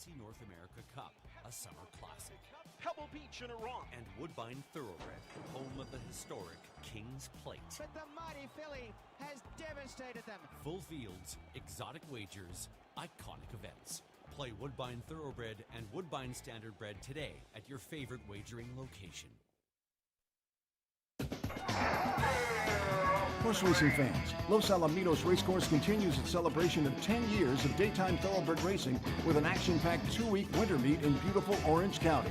PDC North America Cup, a summer classic. Pebble Beach in Iran. And Woodbine Thoroughbred, home of the historic King's Plate. But the mighty filly has devastated them. Full fields, exotic wagers, iconic events. Play Woodbine Thoroughbred and Woodbine Standardbred today at your favorite wagering location. Horse racing fans, Los Alamitos Racecourse continues its celebration of 10 years of daytime thoroughbred racing with an action-packed 2-week winter meet in beautiful Orange County.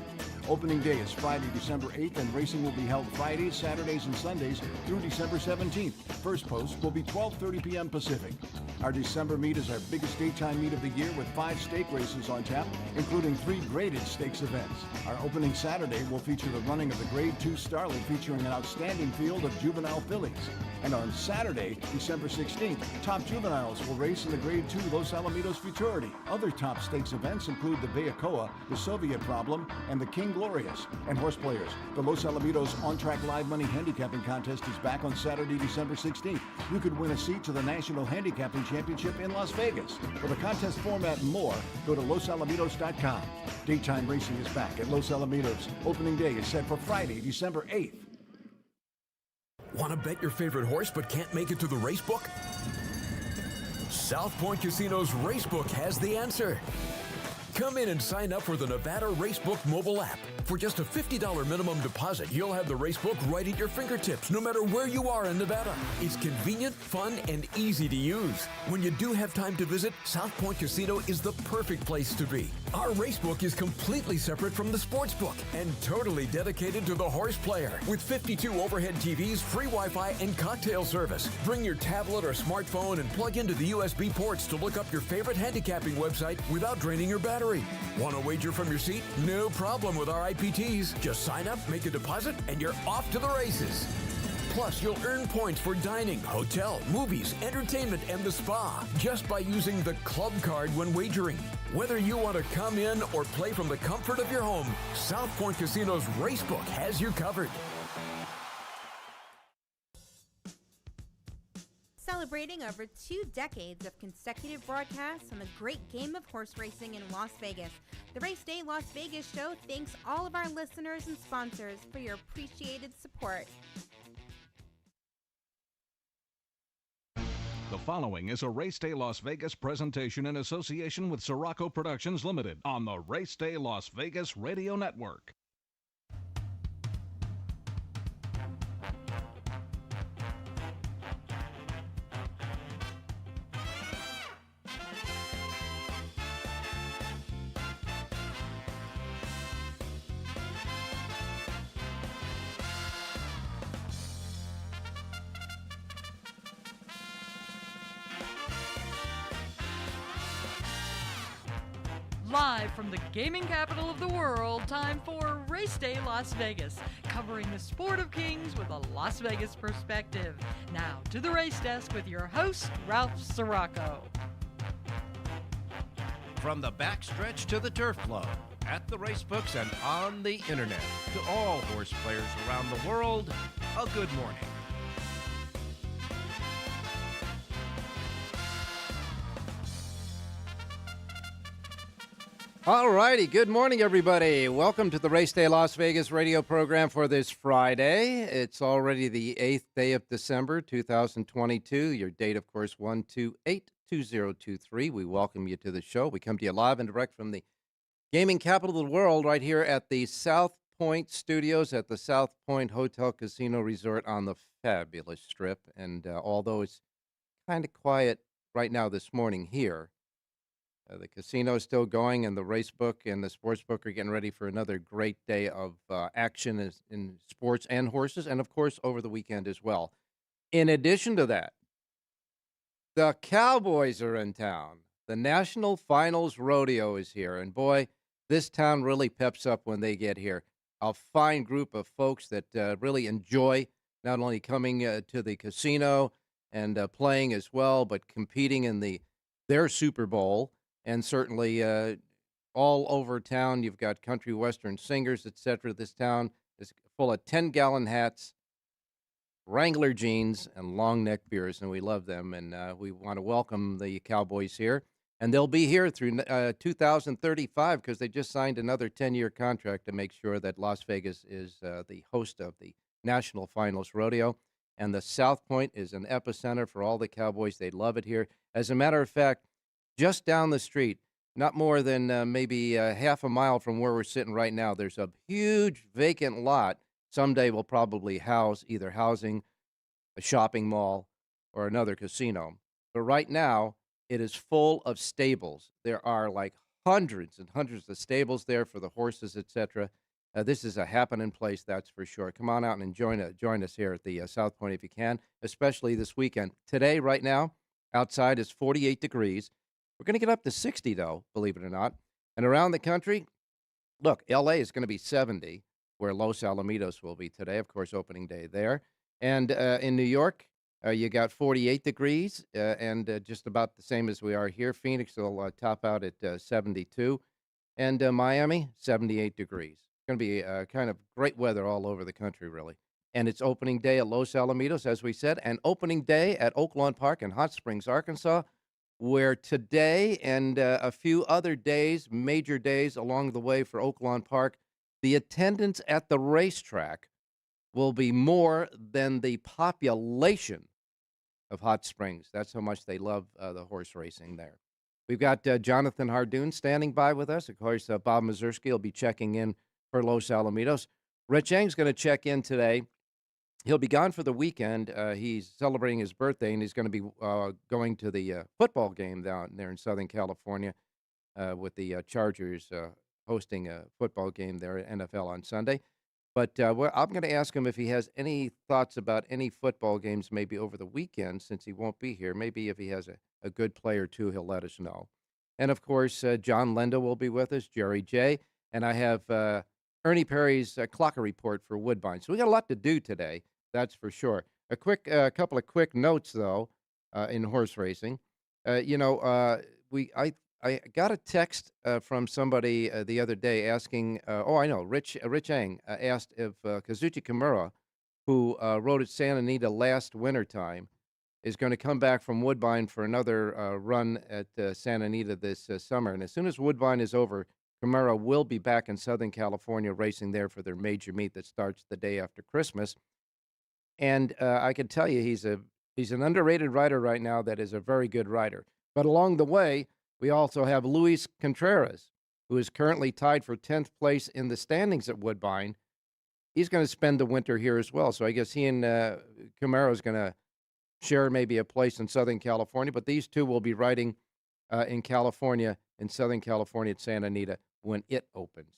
Opening day is Friday, December 8th, and racing will be held Fridays, Saturdays, and Sundays through December 17th. First post will be 12:30 p.m. Pacific. Our December meet is our biggest daytime meet of the year with 5 stake races on tap, including 3 graded stakes events. Our opening Saturday will feature the running of the Grade 2 Starlet, featuring an outstanding field of juvenile fillies. And on Saturday, December 16th, top juveniles will race in the Grade 2 Los Alamitos Futurity. Other top stakes events include the Bayacoa, the Soviet Problem, and the King Glorious. And horse players, the Los Alamitos On-Track Live Money Handicapping Contest is back on Saturday, December 16th. You could win a seat to the National Handicapping Championship in Las Vegas. For the contest format and more, go to losalamitos.com. Daytime racing is back at Los Alamitos. Opening day is set for Friday, December 8th. Want to bet your favorite horse but can't make it to the racebook? South Point Casino's Racebook has the answer. Come in and sign up for the Nevada Racebook mobile app. For just a $50 minimum deposit, you'll have the racebook right at your fingertips, no matter where you are in Nevada. It's convenient, fun, and easy to use. When you do have time to visit, South Point Casino is the perfect place to be. Our racebook is completely separate from the sportsbook and totally dedicated to the horse player. With 52 overhead TVs, free Wi-Fi, and cocktail service. Bring your tablet or smartphone and plug into the USB ports to look up your favorite handicapping website without draining your battery. Want to wager from your seat? No problem with our IPTs. Just sign up, make a deposit, and you're off to the races. Plus, you'll earn points for dining, hotel, movies, entertainment, and the spa just by using the club card when wagering. Whether you want to come in or play from the comfort of your home, South Point Casino's Racebook has you covered. Celebrating over 2 decades of consecutive broadcasts on the great game of horse racing in Las Vegas, the Race Day Las Vegas show thanks all of our listeners and sponsors for your appreciated support. The following is a Race Day Las Vegas presentation in association with Siraco Productions Limited on the Race Day Las Vegas Radio Network. Live from the gaming capital of the world, time for Race Day Las Vegas, covering the sport of kings with a Las Vegas perspective. Now to the race desk with your host, Ralph Siraco. From the backstretch to the turf club, at the racebooks and on the internet, to all horse players around the world, a good morning. All righty. Good morning, everybody. Welcome to the Race Day Las Vegas radio program for this Friday. It's already the 8th day of December, 2022. Your date, of course, 128-2023. We welcome you to the show. We come to you live and direct from the gaming capital of the world right here at the South Point Studios at the South Point Hotel Casino Resort on the fabulous Strip. And although it's kind of quiet right now this morning here, the casino is still going, and the racebook and the sportsbook are getting ready for another great day of action in sports and horses, and, of course, over the weekend as well. In addition to that, the Cowboys are in town. The National Finals Rodeo is here, and, boy, this town really peps up when they get here. A fine group of folks that really enjoy not only coming to the casino and playing as well, but competing in their Super Bowl. And certainly all over town, you've got country western singers, etc. This town is full of 10-gallon hats, Wrangler jeans, and long neck beers, and we love them. And we want to welcome the Cowboys here. And they'll be here through 2035 because they just signed another 10-year contract to make sure that Las Vegas is the host of the National Finals Rodeo. And the South Point is an epicenter for all the cowboys. They love it here. As a matter of fact, just down the street, not more than maybe half a mile from where we're sitting right now, there's a huge vacant lot. Someday will probably house either housing, a shopping mall, or another casino. But right now, it is full of stables. There are like hundreds and hundreds of stables there for the horses, etc. This is a happening place, that's for sure. Come on out and join us here at the South Point if you can, especially this weekend. Today, right now, outside is 48 degrees. We're going to get up to 60, though, believe it or not. And around the country, look, L.A. is going to be 70, where Los Alamitos will be today, of course, opening day there. And in New York, you got 48 degrees and just about the same as we are here. Phoenix will top out at 72. And Miami, 78 degrees. It's going to be kind of great weather all over the country, really. And it's opening day at Los Alamitos, as we said, and opening day at Oak Lawn Park in Hot Springs, Arkansas, where today and a few other days, major days along the way for Oak Lawn Park, the attendance at the racetrack will be more than the population of Hot Springs. That's how much they love the horse racing there. We've got Jonathan Hardoon standing by with us. Of course, Bob Mazurski will be checking in for Los Alamitos. Rich Eng's going to check in today. He'll be gone for the weekend. He's celebrating his birthday, and he's going to be going to the football game down there in Southern California with the Chargers hosting a football game there at NFL on Sunday. But I'm going to ask him if he has any thoughts about any football games maybe over the weekend since he won't be here. Maybe if he has a good play or two, he'll let us know. And, of course, John Lenda will be with us, Jerry J. And I have Ernie Perry's Clocker Report for Woodbine. So we got a lot to do today, that's for sure. A couple of quick notes, though, in horse racing. I got a text from somebody the other day asking, Rich Eng asked if Kazuchi Kimura, who rode at Santa Anita last wintertime, is going to come back from Woodbine for another run at Santa Anita this summer. And as soon as Woodbine is over, Kimura will be back in Southern California racing there for their major meet that starts the day after Christmas. And I can tell you he's an underrated rider right now that is a very good rider. But along the way, we also have Luis Contreras, who is currently tied for 10th place in the standings at Woodbine. He's going to spend the winter here as well. So I guess he and Camaro is going to share maybe a place in Southern California. But these two will be riding in California, in Southern California at Santa Anita when it opens.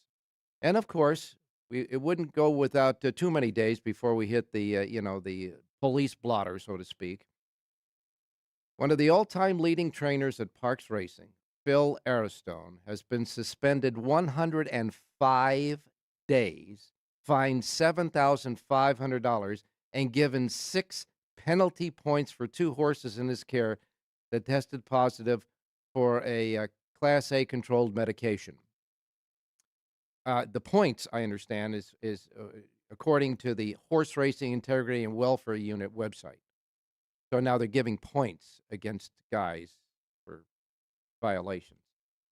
And, of course, it wouldn't go without too many days before we hit the police blotter, so to speak. One of the all-time leading trainers at Parks Racing, Phil Aristone, has been suspended 105 days, fined $7,500, and given 6 penalty points for 2 horses in his care that tested positive for a Class A controlled medication. The points, I understand, is according to the Horse Racing Integrity and Welfare Unit website. So now they're giving points against guys for violations.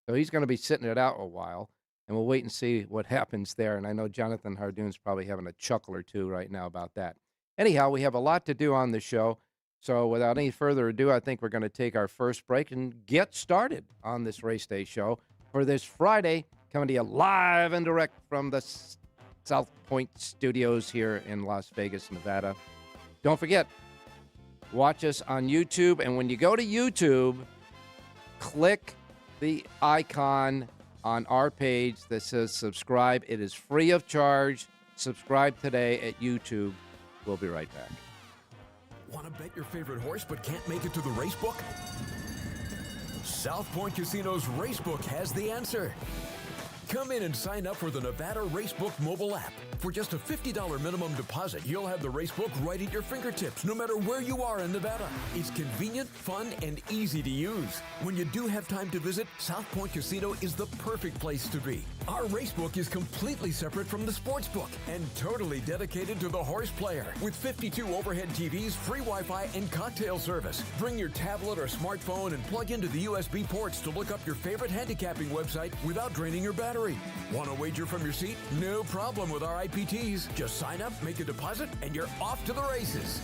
So he's going to be sitting it out a while, and we'll wait and see what happens there. And I know Jonathan Hardoon's probably having a chuckle or two right now about that. Anyhow, we have a lot to do on the show. So without any further ado, I think we're going to take our first break and get started on this Race Day show for this Friday, coming to you live and direct from the South Point Studios here in Las Vegas, Nevada. Don't forget, watch us on YouTube, and when you go to YouTube, click the icon on our page that says subscribe. It is free of charge. Subscribe today at YouTube. We'll be right back. Want to bet your favorite horse but can't make it to the racebook? South Point Casino's racebook has the answer. Come in and sign up for the Nevada Racebook mobile app. For just a $50 minimum deposit, you'll have the racebook right at your fingertips, no matter where you are in Nevada. It's convenient, fun, and easy to use. When you do have time to visit, South Point Casino is the perfect place to be. Our racebook is completely separate from the sportsbook and totally dedicated to the horse player. With 52 overhead TVs, free Wi-Fi, and cocktail service. Bring your tablet or smartphone and plug into the USB ports to look up your favorite handicapping website without draining your battery. Want to wager from your seat? No problem with our IPTs. Just sign up, make a deposit, and you're off to the races.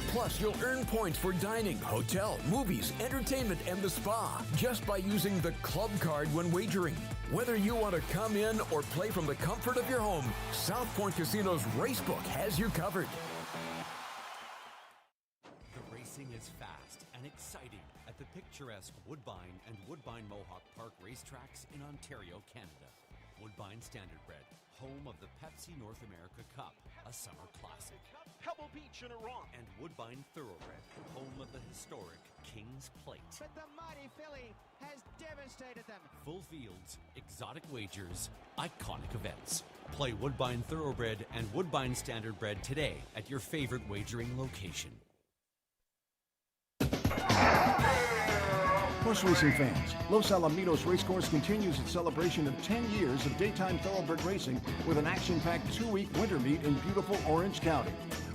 Plus, you'll earn points for dining, hotel, movies, entertainment, and the spa just by using the club card when wagering. Whether you want to come in or play from the comfort of your home, South Point Casino's Racebook has you covered. The racing is fast and exciting at the picturesque Woodbine and Woodbine Mohawk Park racetracks in Ontario, Canada. Woodbine Standardbred, home of the Pepsi North America Cup, a summer classic. Pebble Beach in Iran. And Woodbine Thoroughbred, home of the historic King's Plate. But the mighty filly has devastated them. Full fields, exotic wagers, iconic events. Play Woodbine Thoroughbred and Woodbine Standardbred today at your favorite wagering location. Horse racing fans, Los Alamitos Racecourse continues its celebration of 10 years of daytime thoroughbred racing with an action-packed 2-week winter meet in beautiful Orange County.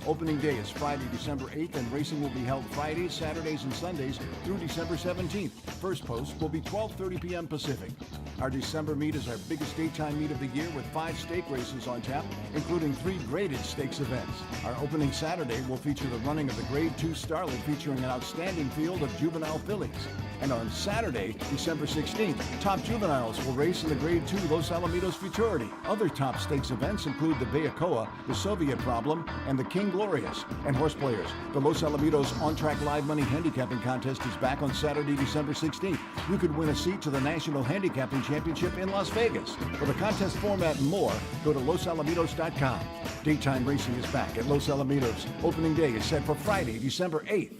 Opening day is Friday, December 8th, and racing will be held Fridays, Saturdays, and Sundays through December 17th. First post will be 12:30 p.m. Pacific. Our December meet is our biggest daytime meet of the year with 5 stake races on tap, including 3 graded stakes events. Our opening Saturday will feature the running of the Grade 2 Starlet, featuring an outstanding field of juvenile fillies. And on Saturday, December 16th, top juveniles will race in the Grade 2 Los Alamitos Futurity. Other top stakes events include the Bayacoa, the Soviet Problem, and the King Glorious. And horse players, the Los Alamitos On-Track Live Money Handicapping Contest is back on Saturday, December 16th. You could win a seat to the National Handicapping Championship in Las Vegas. For the contest format and more, go to losalamitos.com. Daytime racing is back at Los Alamitos. Opening day is set for Friday, December 8th.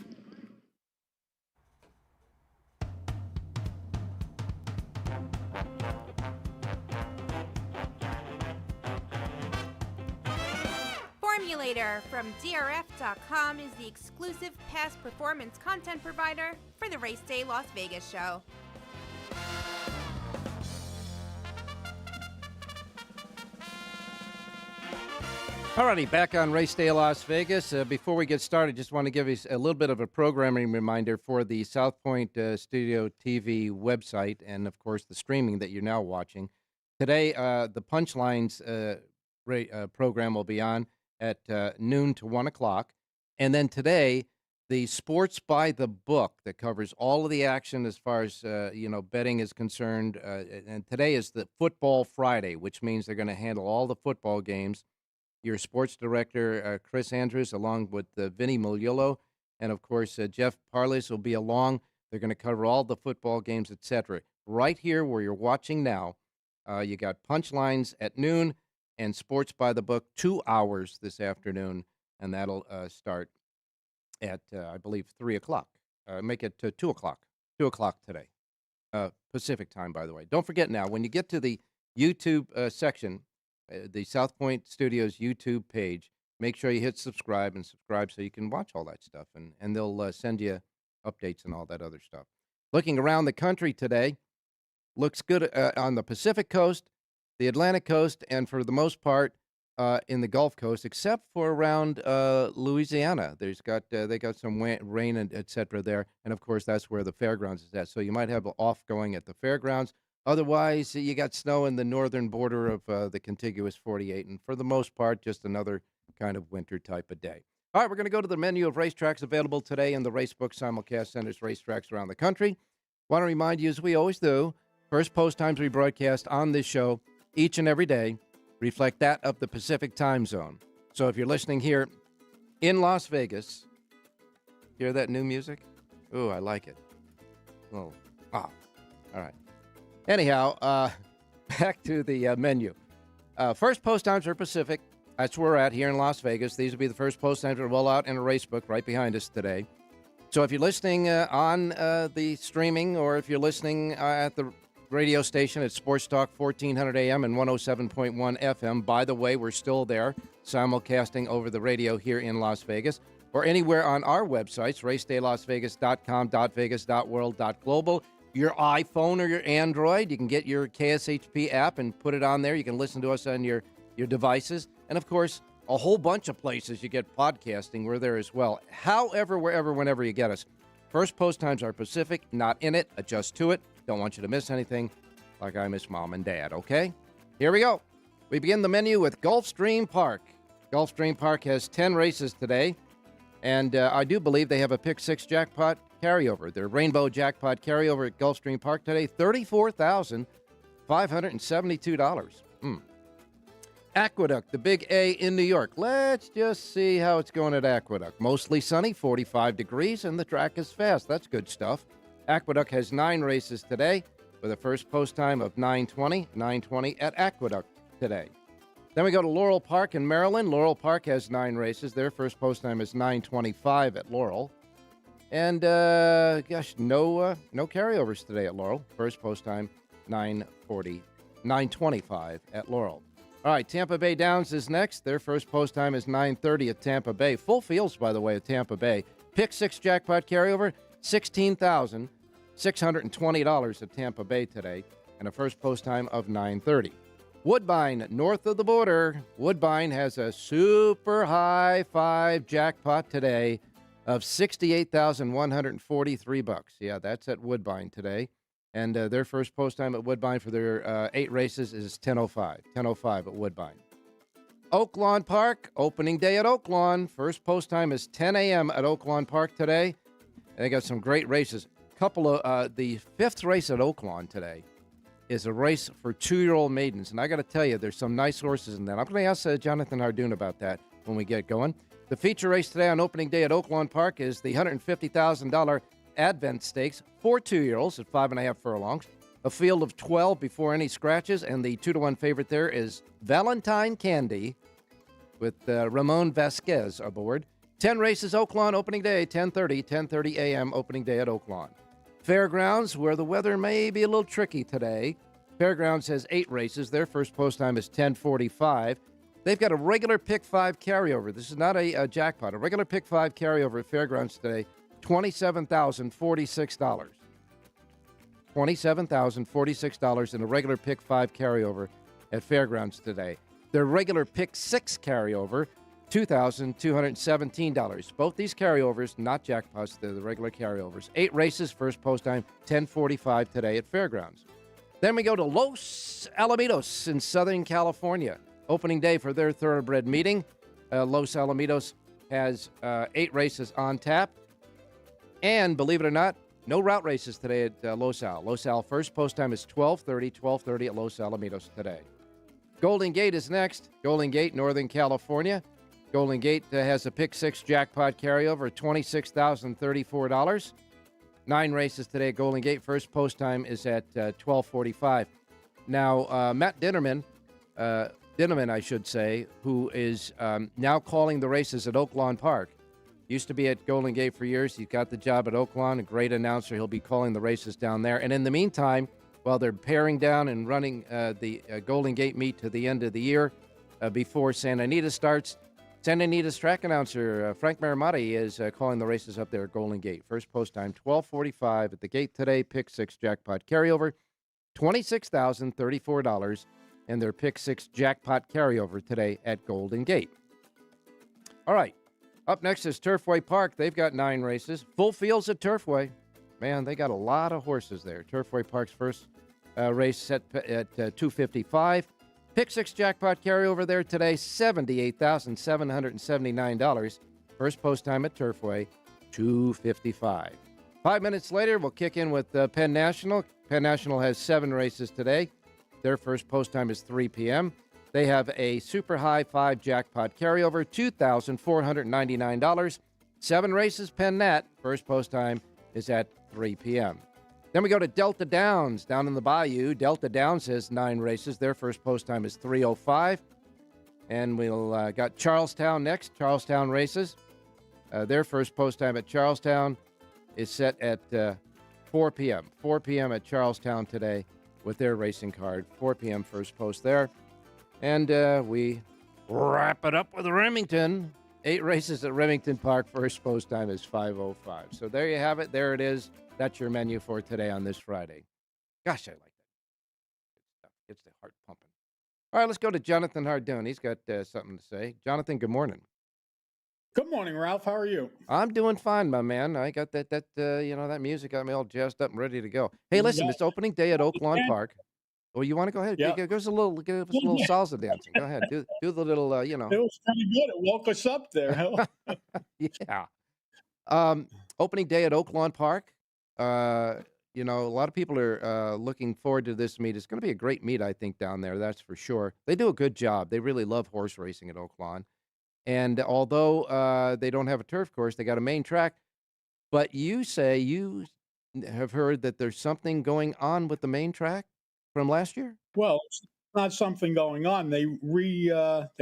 Formulator from DRF.com is the exclusive past performance content provider for the Race Day Las Vegas show. Alrighty, back on Race Day Las Vegas. Before we get started, just want to give you a little bit of a programming reminder for the South Point Studio TV website and, of course, the streaming that you're now watching. Today, the Punchlines program will be on at noon to 1 o'clock. And then today, the Sports by the Book that covers all of the action as far as, betting is concerned. And today is the Football Friday, which means they're going to handle all the football games. Your sports director, Chris Andrews, along with Vinny Muliolo, and, of course, Jeff Parles will be along. They're going to cover all the football games, etc. Right here where you're watching now, you got Punchlines at noon and Sports by the Book 2 hours this afternoon, and that'll start at, I believe, 3 o'clock. Make it 2 o'clock. 2 o'clock today. Pacific time, by the way. Don't forget now, when you get to the YouTube section, the South Point Studios YouTube page, make sure you hit subscribe so you can watch all that stuff, and they'll send you updates and all that other stuff. Looking around the country today, looks good on the Pacific Coast, the Atlantic Coast, and for the most part in the Gulf Coast, except for around Louisiana. They got some rain and et cetera there, and of course that's where the fairgrounds is at. So you might have an off going at the fairgrounds. Otherwise, you got snow in the northern border of the contiguous 48, and for the most part, just another kind of winter type of day. All right, we're going to go to the menu of racetracks available today in the Racebook simulcast centers racetracks around the country. Want to remind you, as we always do, first post times we broadcast on this show each and every day reflect that of the Pacific time zone. So if you're listening here in Las Vegas, hear that new music? Ooh, I like it. Oh, wow. All right. Anyhow, back to the menu. First post times are Pacific. That's where we're at here in Las Vegas. These will be the first post times that roll out in a racebook right behind us today. So if you're listening on the streaming or if you're listening at the radio station at Sports Talk 1400 AM and 107.1 FM. By the way, we're still there, simulcasting over the radio here in Las Vegas, or anywhere on our websites, racedaylasvegas.com, .vegas, .world, .global. Your iPhone or your Android, you can get your KSHP app and put it on there. You can listen to us on your devices. And, of course, a whole bunch of places you get podcasting. We're there as well. However, wherever, whenever you get us. First post times are Pacific, not in it. Adjust to it. Don't want you to miss anything like I miss Mom and Dad, okay? Here we go. We begin the menu with Gulfstream Park. Gulfstream Park has 10 races today, and I do believe they have a Pick 6 jackpot carryover. Their Rainbow Jackpot carryover at Gulfstream Park today, $34,572. Aqueduct, the big A in New York. Let's just see how it's going at Aqueduct. Mostly sunny, 45 degrees, and the track is fast. That's good stuff. Aqueduct has 9 races today with a first post time of 9:20 at Aqueduct today. Then we go to Laurel Park in Maryland. Laurel Park has 9 races. Their first post time is 9:25 at Laurel. And, no carryovers today at Laurel. First post time, 9:25 at Laurel. All right, Tampa Bay Downs is next. Their first post time is 9:30 at Tampa Bay. Full fields, by the way, at Tampa Bay. Pick 6 jackpot carryover, $16,620 at Tampa Bay today, and a first post time of 9:30. Woodbine, north of the border. Woodbine has a super high 5 jackpot today of $68,143. Yeah, that's at Woodbine today. And their first post time at Woodbine for their 8 races is 10:05. 10:05 at Woodbine. Oaklawn Park, opening day at Oaklawn. First post time is 10 a.m. at Oaklawn Park today. And they got some great races. The 5th race at Oaklawn today is a race for 2-year-old maidens. And I got to tell you, there's some nice horses in that. I'm going to ask Jonathan Hardoon about that when we get going. The feature race today on opening day at Oaklawn Park is the $150,000 Advent Stakes for 2-year-olds at 5.5 furlongs. A field of 12 before any scratches, and the 2-to-1 favorite there is Valentine Candy with Ramon Vasquez aboard. 10 races, Oaklawn, opening day, 10:30 a.m., opening day at Oaklawn. Fairgrounds, where the weather may be a little tricky today. Fairgrounds has 8 races. Their first post time is 10:45. They've got a regular Pick 5 carryover. This is not a jackpot. A regular Pick 5 carryover at Fairgrounds today, $27,046. $27,046 in a regular Pick 5 carryover at Fairgrounds today. Their regular Pick 6 carryover, $2,217. Both these carryovers, not jackpots, they're the regular carryovers. 8 races, first post time, 10:45 today at Fairgrounds. Then we go to Los Alamitos in Southern California. Opening day for their thoroughbred meeting. Los Alamitos has 8 races on tap. And believe it or not, no route races today at Los Al. Los Al first post time is 12:30 at Los Alamitos today. Golden Gate is next. Golden Gate, Northern California. Golden Gate has a Pick 6 jackpot carryover, $26,034. 9 races today at Golden Gate. First post time is at 12:45. Now, Matt Dinnerman, I should say, who is now calling the races at Oaklawn Park. Used to be at Golden Gate for years. He's got the job at Oaklawn, a great announcer. He'll be calling the races down there. And in the meantime, while they're paring down and running the Golden Gate meet to the end of the year before Santa Anita starts, Santa Anita's track announcer, Frank Maramati, is calling the races up there at Golden Gate. First post time, 12:45 at the gate today. Pick 6 jackpot carryover, $26,034. And their Pick 6 jackpot carryover today at Golden Gate. All right. Up next is Turfway Park. They've got 9 races. Full fields at Turfway. Man, they got a lot of horses there. Turfway Park's first race set at 2:55. Pick 6 jackpot carryover there today, $78,779. First post time at Turfway, 2:55. 5 minutes later, we'll kick in with Penn National. Penn National has 7 races today. Their first post time is 3 p.m. They have a super high 5 jackpot carryover, $2,499. 7 races, Penn Nat. First post time is at 3 p.m. Then we go to Delta Downs down in the Bayou. Delta Downs has 9 races. Their first post time is 3:05. And we'll got Charlestown next. Charlestown races. Their first post time at Charlestown is set at 4 p.m. 4 p.m. at Charlestown today. with their racing card. 4 p.m. first post there. And we wrap it up with Remington. 8 races at Remington Park. First post time is 5:05. So there you have it. There it is. That's your menu for today on this Friday. Gosh, I like that. Good stuff. Gets the heart pumping. All right, let's go to Jonathan Hardoon. He's got something to say. Jonathan, good morning. Good morning, Ralph. How are you? I'm doing fine, my man. I got that music got me all jazzed up and ready to go. Hey, listen, it's opening day at Oak Lawn Park. Oh, you want to go ahead? Yeah. Give us a little salsa dancing. Go ahead. Do the little, It was pretty good. It woke us up there. Yeah. Opening day at Oak Lawn Park. A lot of people are looking forward to this meet. It's going to be a great meet, I think, down there. That's for sure. They do a good job. They really love horse racing at Oak Lawn. And although they don't have a turf course, they got a main track. But you say you have heard that there's something going on with the main track from last year? Well, it's not something going on. They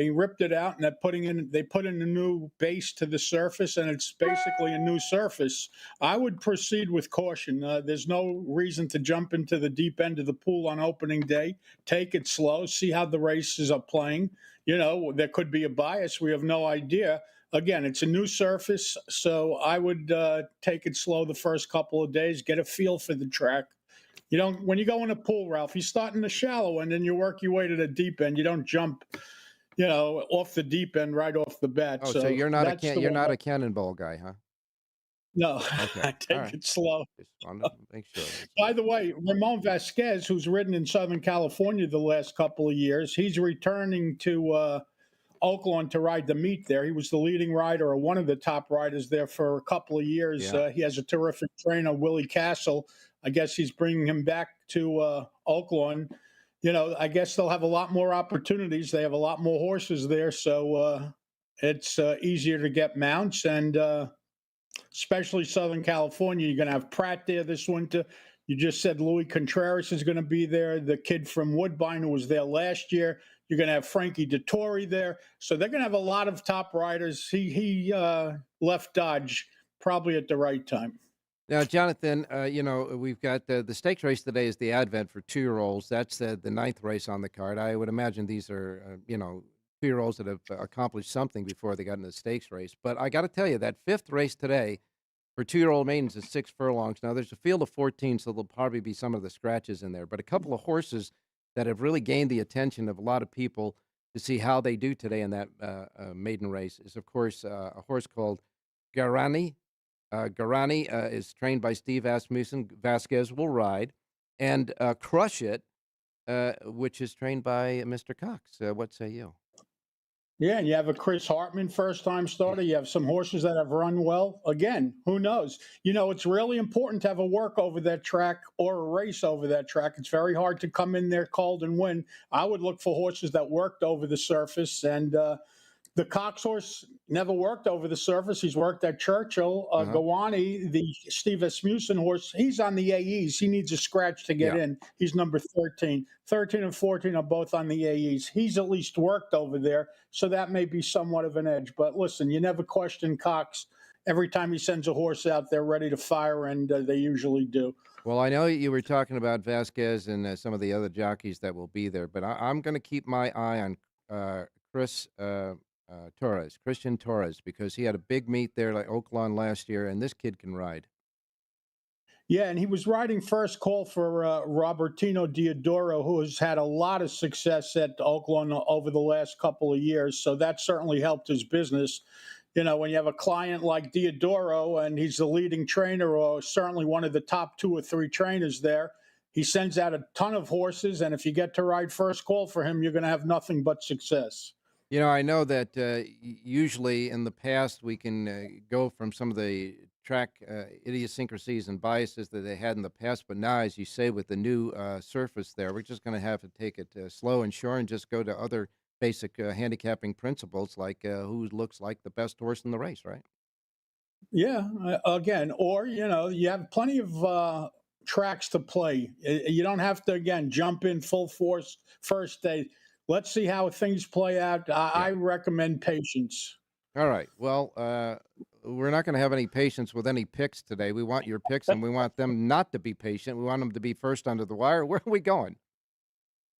ripped it out and they put in a new base to the surface, and it's basically a new surface. I would proceed with caution. There's no reason to jump into the deep end of the pool on opening day. Take it slow. See how the races are playing. There could be a bias. We have no idea. Again, it's a new surface, so I would take it slow the first couple of days, get a feel for the track. When you go in a pool, Ralph, you start in the shallow end and you work your way to the deep end. You don't jump, off the deep end right off the bat. Oh, so you're not a cannonball guy, huh? No, okay. I take it slow. Just wanted to make sure. By the way, Ramon Vasquez, who's ridden in Southern California the last couple of years, he's returning to Oakland to ride the meet there. He was the leading rider or one of the top riders there for a couple of years. Yeah. He has a terrific trainer, Willie Castle. I guess he's bringing him back to Oakland. I guess they'll have a lot more opportunities. They have a lot more horses there, so it's easier to get mounts. And especially Southern California, you're going to have Pratt there this winter. You just said Louis Contreras is going to be there, the kid from Woodbine who was there last year. You're going to have Frankie Dettori there. So they're going to have a lot of top riders. He left Dodge probably at the right time. Now, Jonathan, we've got the stakes race today is the Advent for 2-year-olds. That's the 9th race on the card. I would imagine these are, 2-year-olds that have accomplished something before they got into the stakes race. But I got to tell you, that 5th race today for 2-year-old maidens is 6 furlongs. Now, there's a field of 14, so there'll probably be some of the scratches in there. But a couple of horses that have really gained the attention of a lot of people to see how they do today in that maiden race is, of course, a horse called Garani. Garani is trained by Steve Asmussen. Vasquez will ride. And Crush It, which is trained by Mr. Cox. What say you? Yeah, and you have a Chris Hartman first-time starter. You have some horses that have run well. Again, who knows? It's really important to have a work over that track or a race over that track. It's very hard to come in there cold and win. I would look for horses that worked over the surface, and the Cox horse never worked over the surface. He's worked at Churchill. Gawani, the Steve Asmussen horse, he's on the AEs. He needs a scratch to get in. He's number 13. 13 and 14 are both on the AEs. He's at least worked over there, so that may be somewhat of an edge. But listen, you never question Cox. Every time he sends a horse out, they're ready to fire, and they usually do. Well, I know you were talking about Vasquez and some of the other jockeys that will be there, but I'm going to keep my eye on Christian Torres, because he had a big meet there like Oaklawn last year, and this kid can ride. Yeah, and he was riding first call for Robertino Diodoro, who has had a lot of success at Oakland over the last couple of years, so that certainly helped his business. When you have a client like Diodoro, and he's the leading trainer or certainly one of the top 2 or 3 trainers there, he sends out a ton of horses, and if you get to ride first call for him, you're going to have nothing but success. I know that usually in the past we can go from some of the track idiosyncrasies and biases that they had in the past, but now, as you say, with the new surface there, we're just going to have to take it slow and sure and just go to other basic handicapping principles like who looks like the best horse in the race, right? Yeah, again, or, you have plenty of tracks to play. You don't have to, again, jump in full force first day. Let's see how things play out. I recommend patience. All right. Well, we're not going to have any patience with any picks today. We want your picks, and we want them not to be patient. We want them to be first under the wire. Where are we going?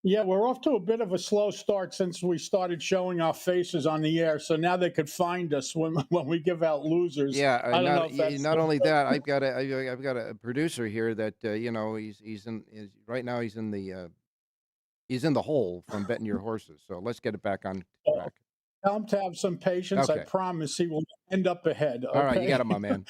Yeah, we're off to a bit of a slow start since we started showing our faces on the air. So now they could find us when we give out losers. Yeah, I don't know if that's not only that. I've got a producer here that right now he's in the hole from betting your horses. So let's get it back on track. Tell him to have some patience. Okay. I promise he will end up ahead. Okay? All right, you got it, my man.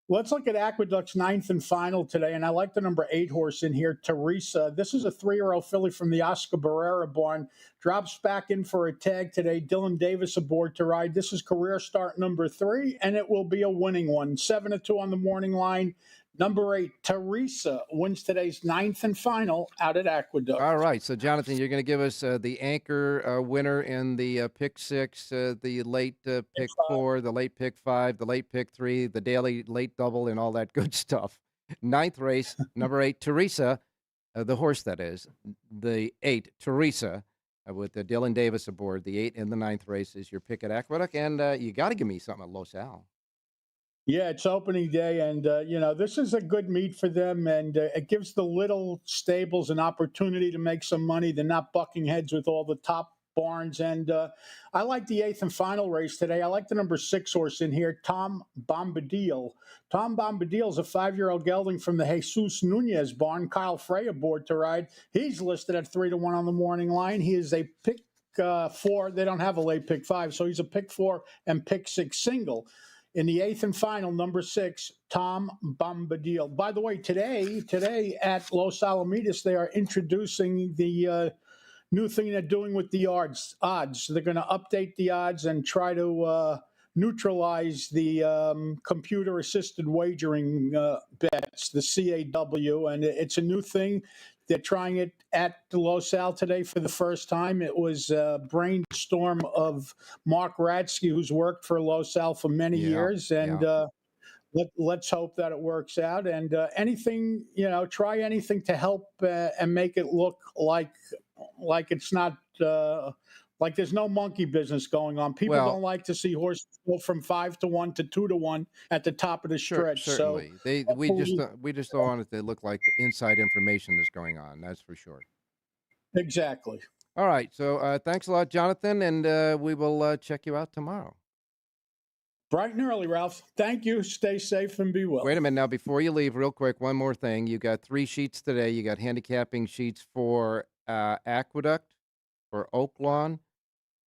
Let's look at Aqueduct's ninth and final today, and I like the number 8 horse in here, Teresa. This is a 3-year-old filly from the Oscar Barrera barn. Drops back in for a tag today. Dylan Davis aboard to ride. This is career start number 3, and it will be a winning one. 7-2 on the morning line. Number 8, Teresa, wins today's 9th and final out at Aqueduct. All right. So, Jonathan, you're going to give us the anchor winner in the pick 6, the late pick 4, the late pick 5, the late pick 3, the daily late double, and all that good stuff. 9th race, number 8, Teresa, the horse that is. The 8, Teresa, with Dylan Davis aboard. The 8 in the 9th race is your pick at Aqueduct. And you got to give me something at Los Al. Yeah, it's opening day, and, this is a good meet for them, and it gives the little stables an opportunity to make some money. They're not bucking heads with all the top barns, and I like the 8th and final race today. I like the number 6 horse in here, Tom Bombadil. Tom Bombadil is a 5-year-old gelding from the Jesus Nunez barn. Kyle Frey aboard to ride. He's listed at 3-1 on the morning line. He is a pick 4. They don't have a late pick 5, so he's a pick 4 and pick 6 single. In the 8th and final, number 6, Tom Bombadil. By the way, today at Los Alamitos, they are introducing the new thing they're doing with the odds. They're going to update the odds and try to neutralize the computer-assisted wagering bets, the CAW, and it's a new thing. They're trying it at the Los Al today for the first time. It was a brainstorm of Mark Ratsky, who's worked for Los Al for many years, and let's hope that it works out. And anything, try anything to help and make it look like it's not like there's no monkey business going on. People don't like to see horses go from 5-1 to 2-1 at the top of the stretch. Certainly. So we just don't want it to look like the inside information is going on. That's for sure. Exactly. All right. So thanks a lot, Jonathan, and we will check you out tomorrow. Bright and early, Ralph. Thank you. Stay safe and be well. Wait a minute. Now, before you leave, real quick, one more thing. You got 3 sheets today. You got handicapping sheets for Aqueduct, for Oaklawn,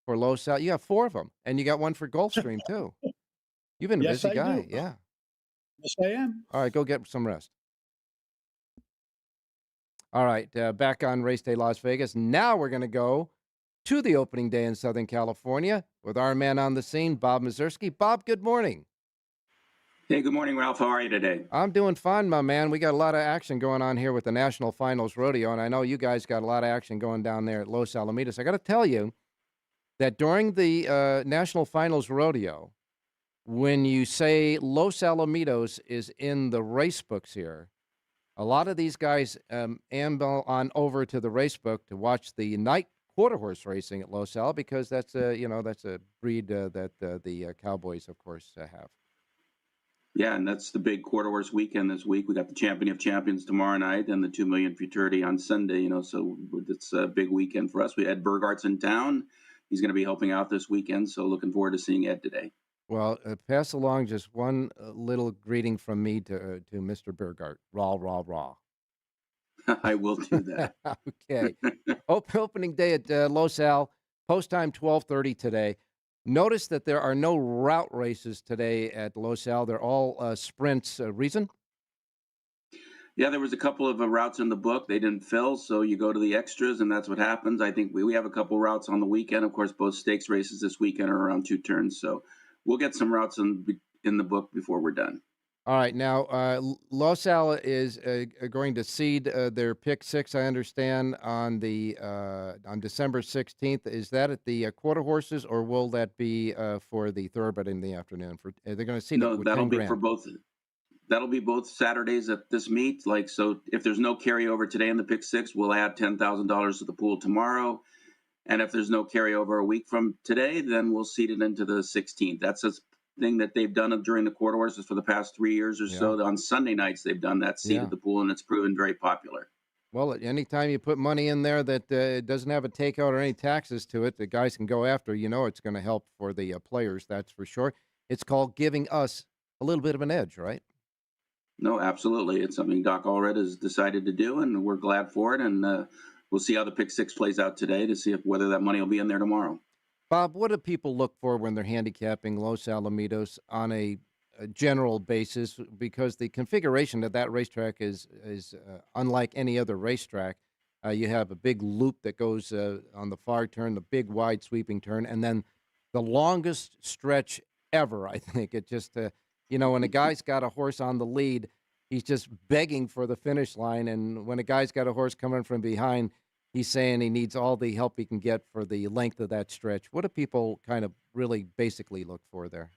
for Los Al. You got 4 of them, and you got one for Gulfstream too. You've been a busy guy. Do. Yeah. Yes, I am. All right, go get some rest. All right, back on Race Day Las Vegas. Now we're going to go to the opening day in Southern California with our man on the scene, Bob Mazursky. Bob, good morning. Hey, good morning, Ralph. How are you today? I'm doing fine, my man. We got a lot of action going on here with the National Finals Rodeo, and I know you guys got a lot of action going down there at Los Alamitos. I got to tell you that during the National Finals Rodeo, when you say Los Alamitos is in the race books here, a lot of these guys amble on over to the race book to watch the night quarter horse racing at Los Al because that's a breed that the Cowboys, of course, have. Yeah, and that's the big quarter horse weekend this week. We got the Champion of Champions tomorrow night and the 2 Million Futurity on Sunday. So it's a big weekend for us. We had Burgart's in town. He's going to be helping out this weekend, so looking forward to seeing Ed today. Well, pass along just one little greeting from me to Mr. Burgart. Raw, raw, raw. I will do that. Okay. Opening day at Los Al, post time 12:30 today. Notice that there are no route races today at Los Al. They're all sprints. Reason? Yeah, there was a couple of routes in the book. They didn't fill, so you go to the extras, and that's what happens. I think we have a couple routes on the weekend. Of course, both stakes races this weekend are around 2 turns, so we'll get some routes in the book before we're done. All right. Now, Los Al is going to seed their pick 6, I understand, on December 16th. Is that at the quarter horses, or will that be for the thoroughbred in the afternoon? They're going to seed it with that'll 10 be grand. for both. That'll be both Saturdays at this meet. So if there's no carryover today in the pick 6, we'll add $10,000 to the pool tomorrow. And if there's no carryover a week from today, then we'll seed it into the 16th. That's thing that they've done during the quarter horses for the past 3 years or so. On Sunday nights, they've done that seat at the pool, and it's proven very popular. Well, anytime you put money in there that doesn't have a takeout or any taxes to it, the guys can go after, it's going to help for the players, that's for sure. It's called giving us a little bit of an edge, right? No, absolutely. It's something Doc Allred has decided to do, and we're glad for it. And we'll see how the Pick Six plays out today to see whether that money will be in there tomorrow. Bob, what do people look for when they're handicapping Los Alamitos on a general basis? Because the configuration of that racetrack is unlike any other racetrack. You have a big loop that goes on the far turn, the big wide sweeping turn, and then the longest stretch ever, I think. It just, when a guy's got a horse on the lead, he's just begging for the finish line. And when a guy's got a horse coming from behind, he's saying he needs all the help he can get for the length of that stretch. What do people kind of really basically look for there?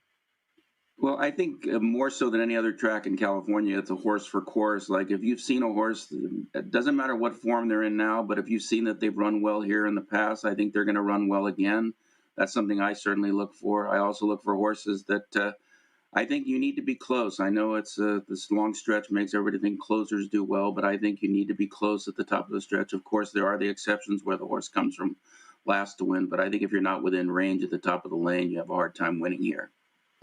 Well, I think more so than any other track in California, it's a horse for course. Like if you've seen a horse, it doesn't matter what form they're in now, but if you've seen that they've run well here in the past, I think they're going to run well again. That's something I certainly look for. I also look for horses that I think you need to be close. I know it's this long stretch makes everybody think closers do well, but I think you need to be close at the top of the stretch. Of course, there are the exceptions where the horse comes from last to win, but I think if you're not within range at the top of the lane, you have a hard time winning here.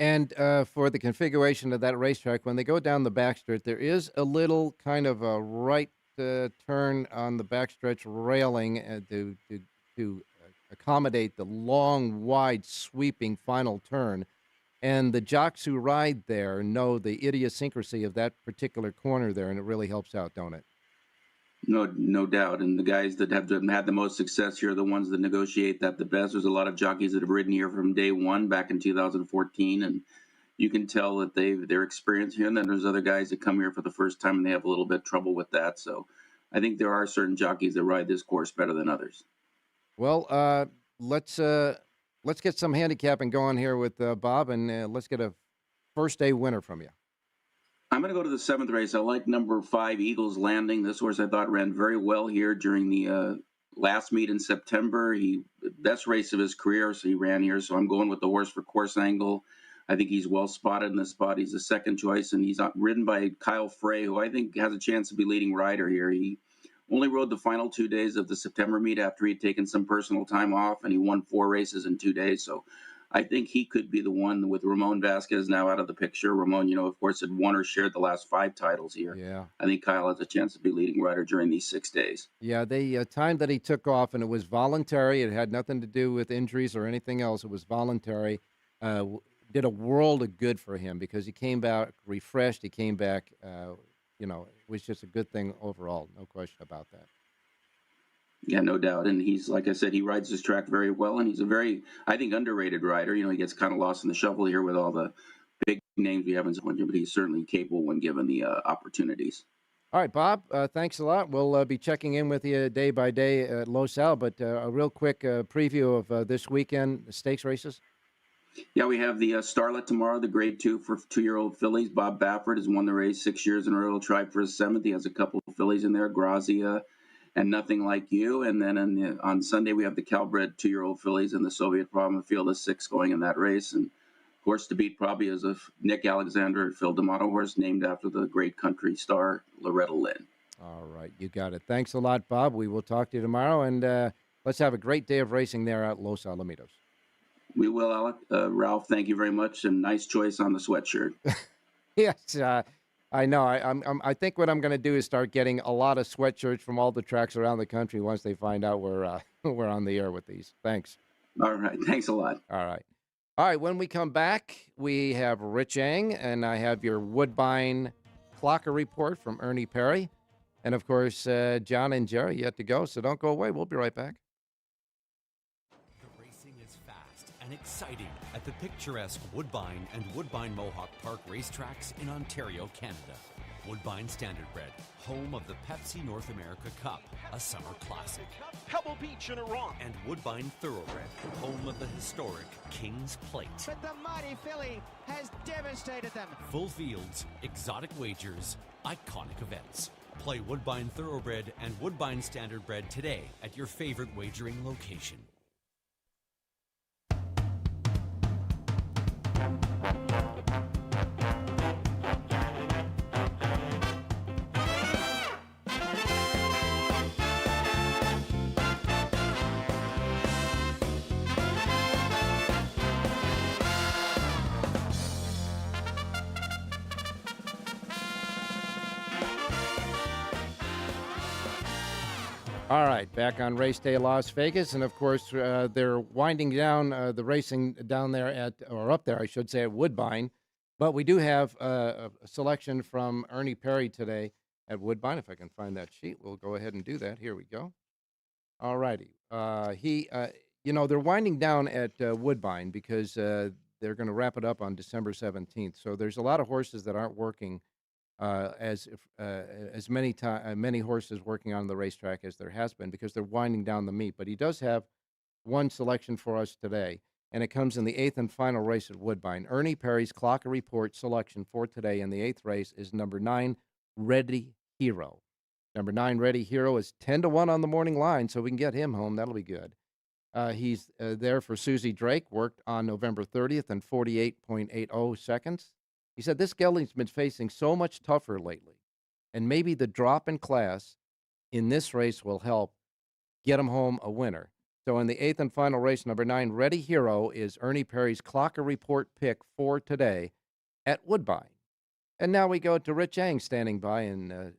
And for the configuration of that racetrack, when they go down the backstretch, there is a little kind of a right turn on the backstretch railing to accommodate the long, wide, sweeping final turn. And the jocks who ride there know the idiosyncrasy of that particular corner there, and it really helps out, don't it? No doubt. And the guys that have had the most success here are the ones that negotiate that the best. There's a lot of jockeys that have ridden here from day one back in 2014, and you can tell that they're experienced here. And then there's other guys that come here for the first time, and they have a little bit of trouble with that. So I think there are certain jockeys that ride this course better than others. Well, let's get some handicapping going here with Bob, and let's get a first day winner from you. I'm going to go to the seventh race. I like number 5, Eagles Landing. This horse I thought ran very well here during the last meet in September. Best race of his career, so he ran here. So I'm going with the horse for course angle. I think he's well spotted in this spot. He's the second choice, and he's ridden by Kyle Frey, who I think has a chance to be leading rider here. He only rode the final 2 days of the September meet after he'd taken some personal time off, and he won 4 races in 2 days. So I think he could be the one with Ramon Vasquez now out of the picture. Ramon, of course, had won or shared the last 5 titles here. Yeah. I think Kyle has a chance to be leading rider during these 6 days. Yeah, the time that he took off, and it was voluntary. It had nothing to do with injuries or anything else. It was voluntary. Did a world of good for him because he came back refreshed. He came back, it was just a good thing overall. No question about that. Yeah, no doubt. And he's, like I said, he rides this track very well, and he's a very, I think, underrated rider. He gets kind of lost in the shuffle here with all the big names we haven't seen, but he's certainly capable when given the opportunities. All right, Bob, thanks a lot. We'll be checking in with you day by day at Los Al, but a real quick preview of this weekend, the stakes races. Yeah, we have the Starlet tomorrow, the grade 2 for 2-year-old fillies. Bob Baffert has won the race 6 years in a row. He'll try for his 7th. He has a couple of fillies in there, Grazia and Nothing Like You. And then on Sunday, we have the Calbred 2-year-old fillies and the Soviet Problem Field of 6 going in that race. And horse to beat probably is a Nick Alexander Phil D'Amato horse named after the great country star Loretta Lynn. All right, you got it. Thanks a lot, Bob. We will talk to you tomorrow, and let's have a great day of racing there at Los Alamitos. We will, Alec. Ralph, thank you very much, and nice choice on the sweatshirt. Yes, I know. I think what I'm going to do is start getting a lot of sweatshirts from all the tracks around the country once they find out we're on the air with these. Thanks. All right. Thanks a lot. All right. When we come back, we have Rich Eng, and I have your Woodbine Clocker report from Ernie Perry. And, of course, John and Jerry yet to go, so don't go away. We'll be right back. The racing is fast and exciting at the picturesque Woodbine and Woodbine Mohawk Park racetracks in Ontario, Canada. Woodbine Standardbred, home of the Pepsi North America Cup, a summer classic. Pebble Beach in Iran. And Woodbine Thoroughbred, home of the historic King's Plate. But the mighty filly has devastated them. Full fields, exotic wagers, iconic events. Play Woodbine Thoroughbred and Woodbine Standardbred today at your favorite wagering location. All right, back on Race Day Las Vegas, and of course they're winding down the racing down there up there, I should say, at Woodbine. But we do have a selection from Ernie Perry today at Woodbine. If I can find that sheet, we'll go ahead and do that. Here we go. All righty. They're winding down at Woodbine because they're going to wrap it up on December 17th. So there's a lot of horses that aren't working as many horses working on the racetrack as there has been because they're winding down the meet. But he does have one selection for us today, and it comes in the 8th and final race at Woodbine. Ernie Perry's Clocker Report selection for today in the 8th race is number 9, Ready Hero. Number 9, Ready Hero is 10-1 on the morning line, so we can get him home. That'll be good. He's there for Susie Drake, worked on November 30th in 48.80 seconds. He said this gelding's been facing so much tougher lately, and maybe the drop in class in this race will help get him home a winner. So in the 8th and final race, number 9, Ready Hero is Ernie Perry's Clocker Report pick for today at Woodbine. And now we go to Rich Yang standing by and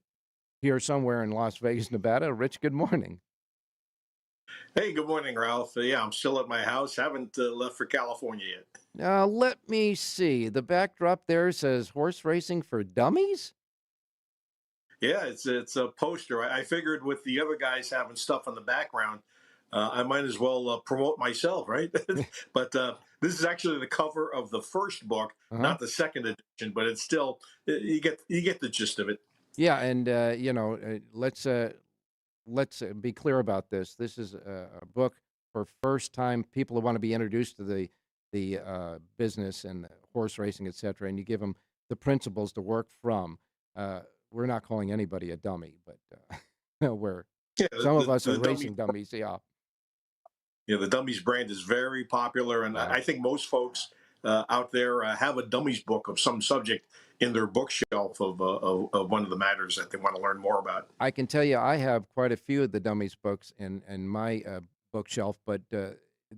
here somewhere in Las Vegas, Nevada. Rich, good morning. Hey, good morning, Ralph. Yeah, I'm still at my house. Haven't left for California yet. Now, let me see. The backdrop there says horse racing for dummies? Yeah, it's a poster. I figured with the other guys having stuff in the background, I might as well promote myself, right? But this is actually the cover of the first book, not the second edition, but it's still, you get the gist of it. Yeah, and, let's be clear about this. This is a book for first-time people who want to be introduced to the business and horse racing, et cetera, and you give them the principles to work from. We're not calling anybody a dummy, but some of us are racing dummies, yeah. Yeah, the Dummies brand is very popular, and I think most folks out there have a Dummies book of some subject in their bookshelf of one of the matters that they want to learn more about. I can tell you I have quite a few of the Dummies books in my bookshelf, but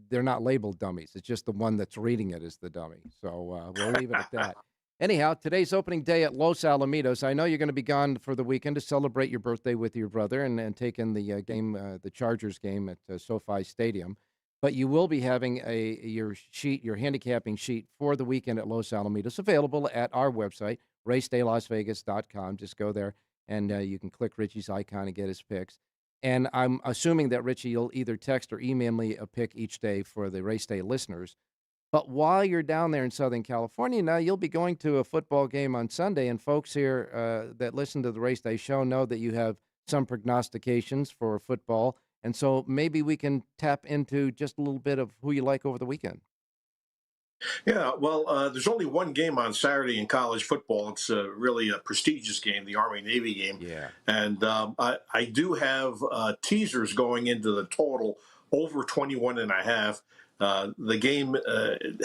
they're not labeled dummies. It's just the one that's reading it is the dummy. So we'll leave it at that. Anyhow, today's opening day at Los Alamitos. I know you're going to be gone for the weekend to celebrate your birthday with your brother and take in the game, the Chargers game at SoFi Stadium. But you will be having your handicapping sheet for the weekend at Los Alamitos available at our website, racedaylasvegas.com. Just go there and you can click Richie's icon and get his picks. And I'm assuming that, Richie, you'll either text or email me a pick each day for the Race Day listeners. But while you're down there in Southern California now, you'll be going to a football game on Sunday, and folks here that listen to the Race Day show know that you have some prognostications for football, and so maybe we can tap into just a little bit of who you like over the weekend. Yeah, well, there's only one game on Saturday in college football. It's really a prestigious game, the Army-Navy game. Yeah. And I do have teasers going into the total over 21.5. The game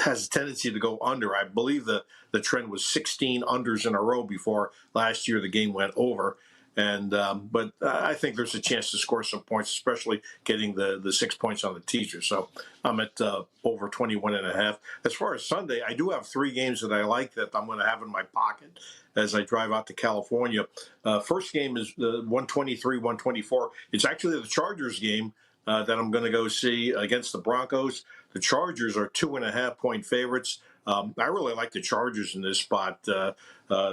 has a tendency to go under. I believe the trend was 16 unders in a row before last year the game went over. And but I think there's a chance to score some points, especially getting the 6 points on the teaser. So I'm at over 21.5. As far as Sunday, I do have 3 games that I like that I'm going to have in my pocket as I drive out to California. First game is the 123, 124. It's actually the Chargers game that I'm going to go see against the Broncos. The Chargers are 2.5-point favorites. I really like the Chargers in this spot.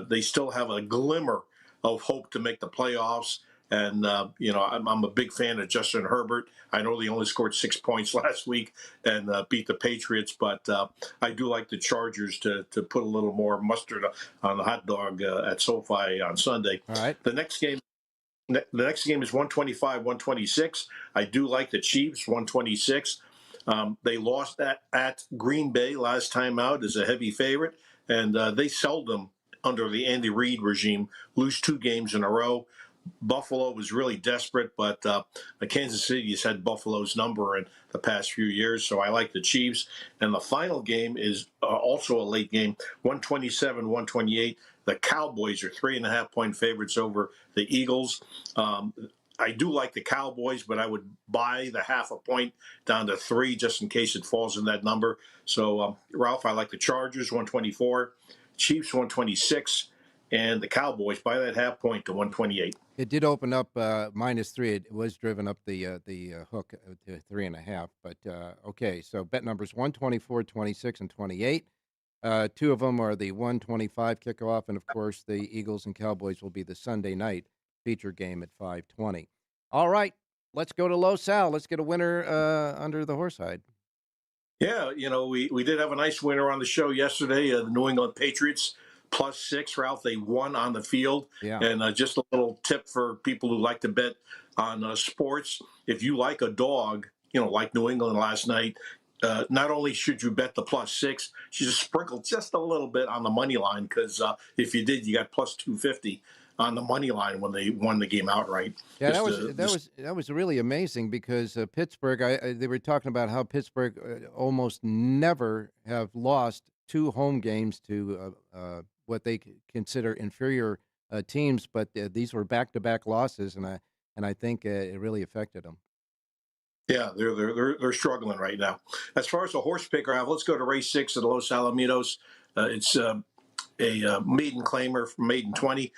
They still have a glimmer of hope to make the playoffs. And, I'm a big fan of Justin Herbert. I know they only scored 6 points last week and beat the Patriots, but I do like the Chargers to put a little more mustard on the hot dog at SoFi on Sunday. All right. The next game is 125, 126. I do like the Chiefs, 126. They lost at Green Bay last time out as a heavy favorite, and they seldom, under the Andy Reid regime, lose 2 games in a row. Buffalo was really desperate, but Kansas City has had Buffalo's number in the past few years, so I like the Chiefs. And the final game is also a late game, 127-128. The Cowboys are 3.5-point favorites over the Eagles. I do like the Cowboys, but I would buy the 0.5 point down to 3 just in case it falls in that number. So, Ralph, I like the Chargers, 124, Chiefs, 126, and the Cowboys by that 0.5 point to 128. It did open up -3. It was driven up the hook to 3.5. But okay, so bet numbers 124, 26, and 28. Two of them are the 125 kickoff, and of course the Eagles and Cowboys will be the Sunday night feature game at 5:20. All right, let's go to Los Al. Let's get a winner under the horse hide. Yeah, we did have a nice winner on the show yesterday. The New England Patriots +6, Ralph. They won on the field. Yeah. And just a little tip for people who like to bet on sports: if you like a dog, like New England last night, not only should you bet the +6, you should sprinkle just a little bit on the money line, because if you did, you got +250 on the money line when they won the game outright. Yeah, that was really amazing, because Pittsburgh. They were talking about how Pittsburgh almost never have lost 2 home games to what they consider inferior teams, but these were back-to-back losses, and I think it really affected them. Yeah, they're struggling right now. As far as the horse picker, let's go to race 6 at Los Alamitos. It's a maiden claimer from maiden 20.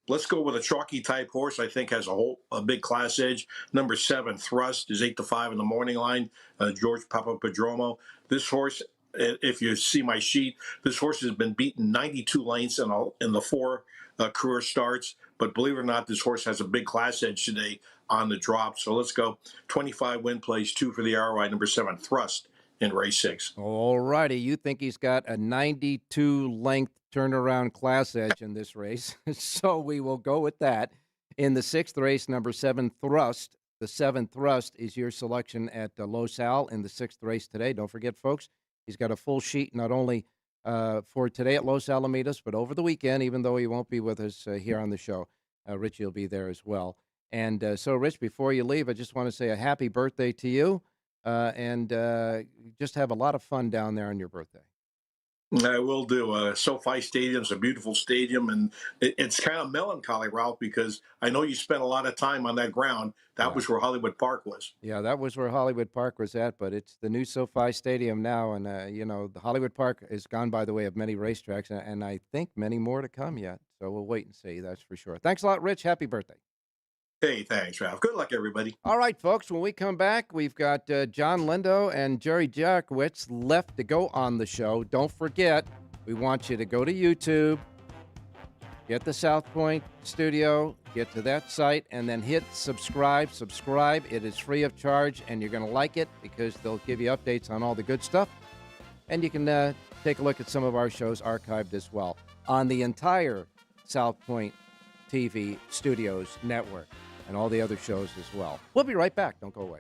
Let's go with a chalky type horse. I think has a big class edge. Number 7, Thrust, is 8-5 in the morning line. George Papapadromo. This horse, if you see my sheet, this horse has been beaten 92 lengths in the 4 career starts. But believe it or not, this horse has a big class edge today on the drop. So let's go 25 win plays, 2 for the ROI. Number 7, Thrust in race 6. All righty. You think he's got a 92-length turnaround class edge in this race. So we will go with that. In the 6th race, number 7, Thrust. The 7 Thrust is your selection at Los Al in the 6th race today. Don't forget, folks, he's got a full sheet not only for today at Los Alamitos, but over the weekend, even though he won't be with us here on the show. Richie will be there as well. And so, Rich, before you leave, I just want to say a happy birthday to you, and just have a lot of fun down there on your birthday. I will do. SoFi Stadium's a beautiful stadium, and it's kind of melancholy, Ralph, because I know you spent a lot of time on that ground. That was where Hollywood Park was. Yeah, that was where Hollywood Park was at, but it's the new SoFi Stadium now, and, the Hollywood Park has gone by the way of many racetracks, and I think many more to come yet. So we'll wait and see, that's for sure. Thanks a lot, Rich. Happy birthday. Hey, thanks, Ralph. Good luck, everybody. All right, folks, when we come back, we've got John Lindo and Jerry Jackwitz left to go on the show. Don't forget, we want you to go to YouTube, get the South Point Studio, get to that site, and then hit subscribe. Subscribe. It is free of charge, and you're going to like it because they'll give you updates on all the good stuff. And you can take a look at some of our shows archived as well on the entire South Point TV Studios network. And all the other shows as well. We'll be right back. Don't go away.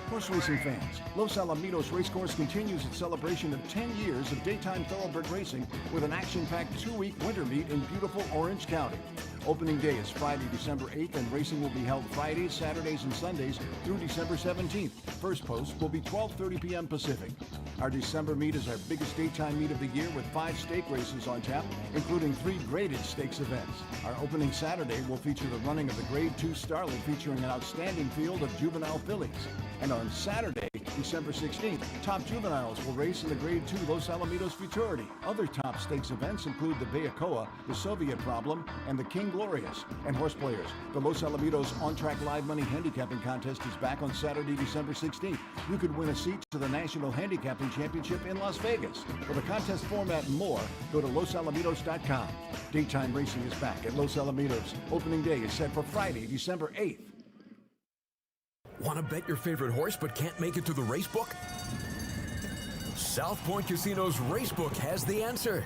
Horse racing fans, Los Alamitos Racecourse continues its celebration of 10 years of daytime thoroughbred racing with an action-packed 2-week winter meet in beautiful Orange County. Opening day is Friday, December 8th, and racing will be held Fridays, Saturdays, and Sundays through December 17th. First post will be 12:30 p.m. Pacific. Our December meet is our biggest daytime meet of the year with 5 stake races on tap, including 3 graded stakes events. Our opening Saturday will feature the running of the Grade 2 Starlet, featuring an outstanding field of juvenile fillies. And on Saturday, December 16th, top juveniles will race in the Grade 2 Los Alamitos Futurity. Other top stakes events include the Bayacoa, the Soviet Problem, and the King Glorious. And horse players, the Los Alamitos On-Track Live Money Handicapping Contest is back on Saturday, December 16th. You could win a seat to the National Handicapping Championship in Las Vegas. For the contest format and more, go to losalamitos.com. Daytime racing is back at Los Alamitos. Opening day is set for Friday, December 8th. Want to bet your favorite horse but can't make it to the racebook? South Point Casino's Racebook has the answer.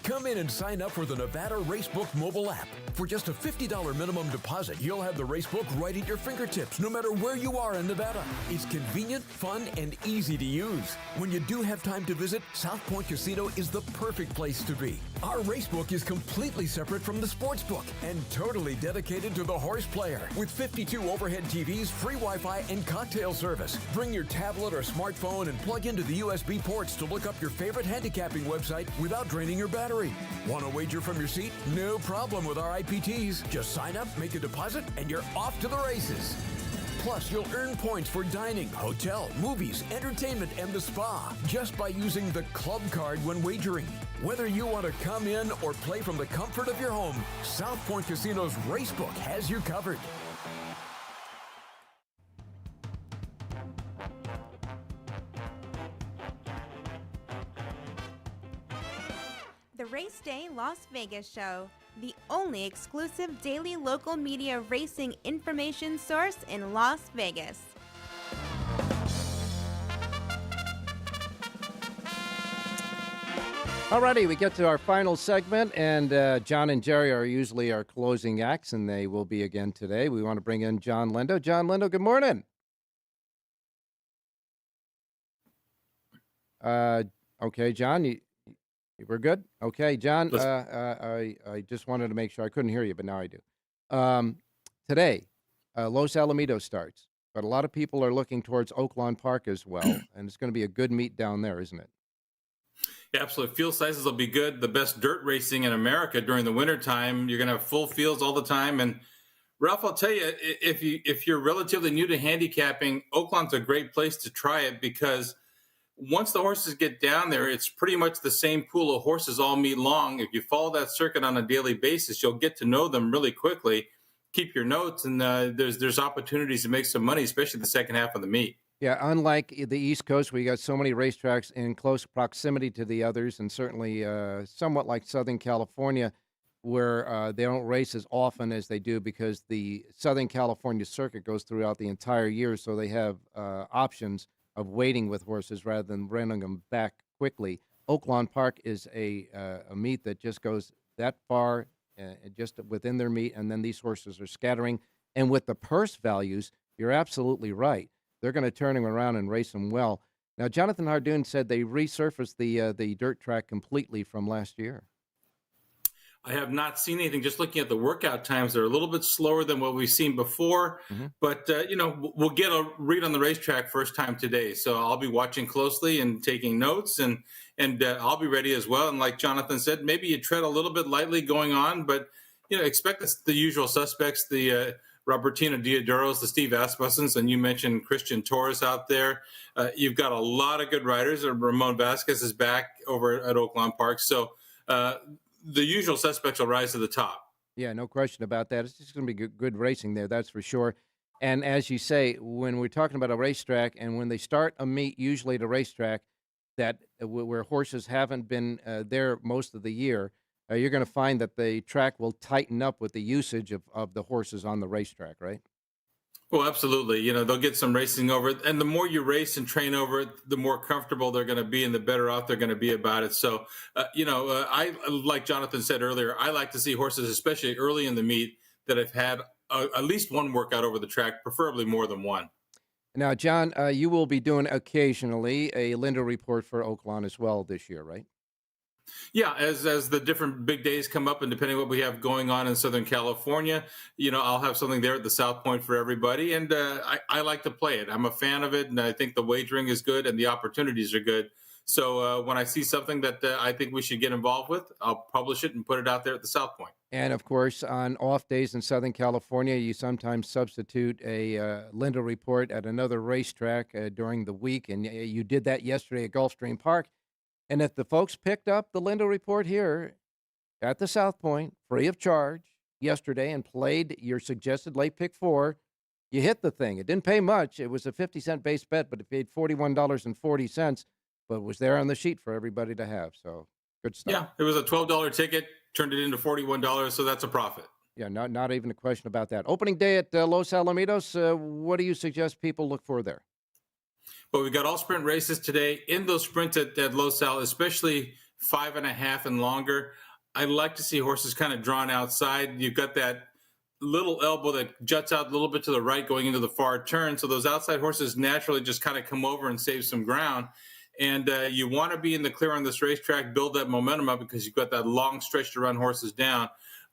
Come in and sign up for the Nevada Racebook mobile app. For just a $50 minimum deposit, you'll have the racebook right at your fingertips, no matter where you are in Nevada. It's convenient, fun, and easy to use. When you do have time to visit, South Point Casino is the perfect place to be. Our racebook is completely separate from the sportsbook and totally dedicated to the horse player. With 52 overhead TVs, free Wi-Fi, and cocktail service. Bring your tablet or smartphone and plug into the USB ports to look up your favorite handicapping website without draining your battery. Want to wager from your seat? No problem with our IPTs. Just sign up, make a deposit, and you're off to the races. Plus, you'll earn points for dining, hotel, movies, entertainment, and the spa just by using the club card when wagering. Whether you want to come in or play from the comfort of your home, South Point Casino's Racebook has you covered. The Race Day Las Vegas Show, the only exclusive daily local media racing information source in Las Vegas. Alrighty, we get to our final segment, and John and Jerry are usually our closing acts, and they will be again today. We want to bring in John Lindo. John Lindo, good morning. Okay, John, we're good? Okay, John, I just wanted to make sure. I couldn't hear you, but now I do. Today, Los Alamitos starts, but a lot of people are looking towards Oaklawn Park as well, and it's going to be a good meet down there, isn't it? Yeah, absolutely. Field sizes will be good. The best dirt racing in America during the wintertime. You're going to have full fields all the time. And Ralph, I'll tell you, if you're relatively new to handicapping, Oaklawn's a great place to try it because once the horses get down there, it's pretty much the same pool of horses all meet long. If you follow that circuit on a daily basis, you'll get to know them really quickly. Keep your notes, and there's opportunities to make some money, especially the second half of the meet. Yeah, unlike the East Coast, we got so many racetracks in close proximity to the others, and certainly somewhat like Southern California, where they don't race as often as they do because the Southern California circuit goes throughout the entire year, so they have options of waiting with horses rather than running them back quickly. Oaklawn Park is a meet that just goes that far, just within their meet, and then these horses are scattering. And with the purse values, you're absolutely right. They're going to turn them around and race them well. Now, Jonathan Hardoon said they resurfaced the dirt track completely from last year. I have not seen anything. Just looking at the workout times, they're a little bit slower than what we've seen before. Mm-hmm. But, we'll get a read on the racetrack first time today. So I'll be watching closely and taking notes, and I'll be ready as well. And like Jonathan said, maybe you tread a little bit lightly going on, but, expect the usual suspects, the Robertino Diodoros, the Steve Asmussens, and you mentioned Christian Torres out there. You've got a lot of good riders. Ramon Vasquez is back over at Oaklawn Park. So, the usual suspects will rise to the top. Yeah, no question about that. It's just going to be good racing there, that's for sure. And as you say, when we're talking about a racetrack and when they start a meet, usually at a racetrack that where horses haven't been there most of the year, you're going to find that the track will tighten up with the usage of the horses on the racetrack, right? Well, absolutely. They'll get some racing over it. And the more you race and train over it, the more comfortable they're going to be and the better off they're going to be about it. So, I, like Jonathan said earlier, I like to see horses, especially early in the meet, that have had at least one workout over the track, preferably more than one. Now, John, you will be doing occasionally a Lindo report for Oaklawn as well this year, right? Yeah, as the different big days come up and depending on what we have going on in Southern California, I'll have something there at the South Point for everybody. And I like to play it. I'm a fan of it, and I think the wagering is good and the opportunities are good. So when I see something that I think we should get involved with, I'll publish it and put it out there at the South Point. And, of course, on off days in Southern California, you sometimes substitute a Lindo report at another racetrack during the week. And you did that yesterday at Gulfstream Park. And if the folks picked up the Lindo report here at the South Point, free of charge, yesterday and played your suggested late pick 4, you hit the thing. It didn't pay much. It was a 50-cent base bet, but it paid $41.40, but was there on the sheet for everybody to have. So good stuff. Yeah, it was a $12 ticket, turned it into $41, so that's a profit. Yeah, not even a question about that. Opening day at Los Alamitos, what do you suggest people look for there? But we got all sprint races today. In those sprints at Los Al, especially 5.5 and longer, I like to see horses kind of drawn outside. You've got that little elbow that juts out a little bit to the right going into the far turn. So those outside horses naturally just kind of come over and save some ground. And you want to be in the clear on this racetrack, build that momentum up because you've got that long stretch to run horses down.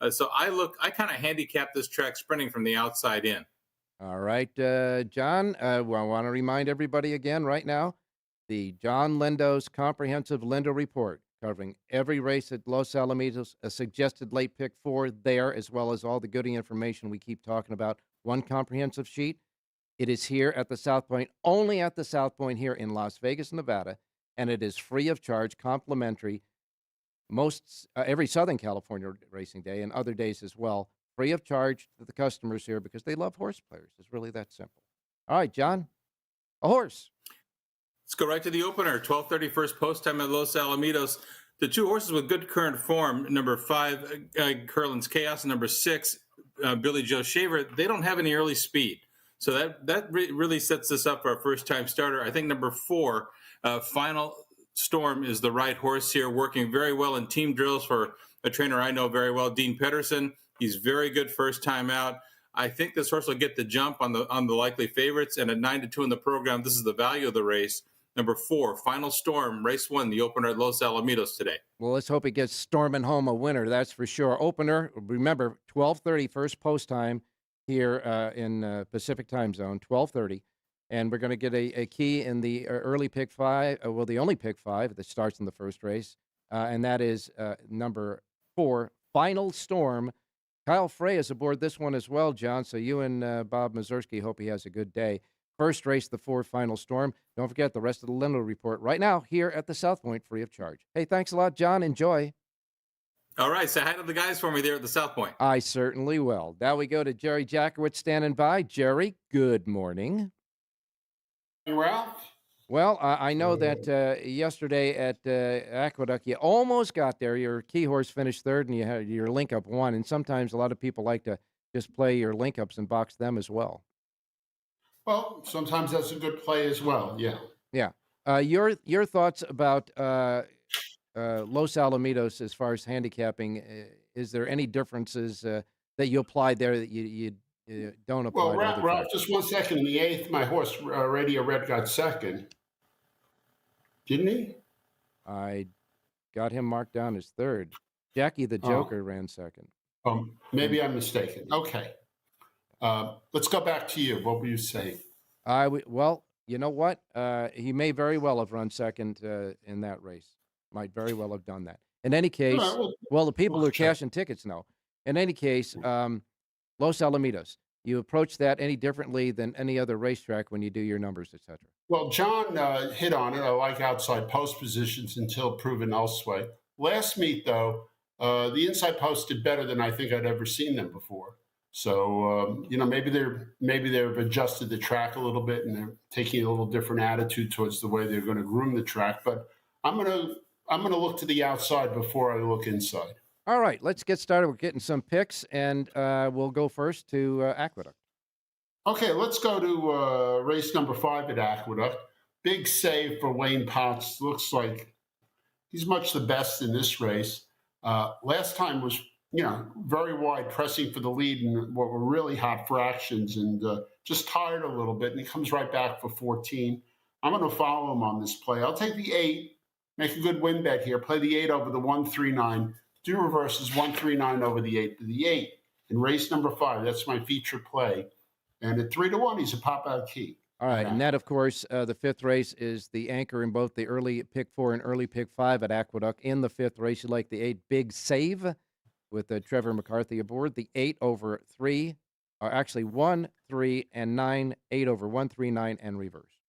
So I kind of handicap this track sprinting from the outside in. All right, John, I want to remind everybody again right now, the John Lindo's comprehensive Lindo report covering every race at Los Alamitos, a suggested late pick 4 there, as well as all the goody information we keep talking about. One comprehensive sheet. It is here at the South Point, only at the South Point here in Las Vegas, Nevada, and it is free of charge, complimentary, every Southern California racing day and other days as well, free of charge to the customers here because they love horse players. It's really that simple. All right, John, a horse. Let's go right to the opener, 12:30 first post time at Los Alamitos. The two horses with good current form, number 5, Curlin's Chaos, and number 6, Billy Joe Shaver, they don't have any early speed. So that really sets this up for a first-time starter. I think number 4, Final Storm, is the right horse here, working very well in team drills for a trainer I know very well, Dean Pedersen. He's very good first time out. I think this horse will get the jump on the likely favorites, and at 9-2 in the program, this is the value of the race. Number 4, Final Storm, race 1, the opener at Los Alamitos today. Well, let's hope he gets storming home a winner, that's for sure. Opener, remember, 12:30 first post time here in Pacific time zone, 12:30. And we're going to get a key in the early pick 5, the only pick 5 that starts in the first race, and that is number 4, Final Storm. Kyle Frey is aboard this one as well, John, so you and Bob Mazurski hope he has a good day. First race, the 4, Final Storm. Don't forget the rest of the Lindo report right now here at the South Point, free of charge. Hey, thanks a lot, John. Enjoy. All right, say hi to the guys for me there at the South Point. I certainly will. Now we go to Jerry Jackowitz standing by. Jerry, good morning. Ralph? Well, I know that yesterday at Aqueduct, you almost got there. Your key horse finished third, and you had your link up won. And sometimes a lot of people like to just play your link ups and box them as well. Well, sometimes that's a good play as well. Yeah. Yeah. Your thoughts about Los Alamitos as far as handicapping? Is there any differences that you applied there that you don't apply? Well, Ralph, just 1 second. In the 8th, my horse Radio Red got second. Didn't he? I got him marked down as third. Jackie the Joker ran second. Maybe I'm mistaken. Okay. Let's go back to you. What were you saying? Well, you know what? He may very well have run second in that race. Might very well have done that. In any case, the people who are cashing tickets know. In any case, Los Alamitos, you approach that any differently than any other racetrack when you do your numbers, etc. Well, John hit on it. I like outside post positions until proven elsewhere. Last meet, though, the inside post did better than I think I'd ever seen them before. So maybe they've adjusted the track a little bit and they're taking a little different attitude towards the way they're going to groom the track. But I'm gonna look to the outside before I look inside. All right, let's get started. We're getting some picks, and we'll go first to Aqueduct. Okay, let's go to race number 5 at Aqueduct. Big save for Wayne Potts. Looks like he's much the best in this race. Last time was very wide, pressing for the lead in what were really hot fractions, and just tired a little bit, and he comes right back for 14. I'm going to follow him on this play. I'll take the 8, make a good win bet here, play the 8 over the 139. Do reverses 139 over the 8 to the 8. In race number 5, that's my feature play. And at 3-1, he's a pop-out key. All right, and that, of course, the 5th race is the anchor in both the early pick 4 and early pick 5 at Aqueduct. In the 5th race, you like the 8 big save with Trevor McCarthy aboard. The 8 over 3, or actually 1, 3, and 9, 8 over 1, 3, 9, and reverse.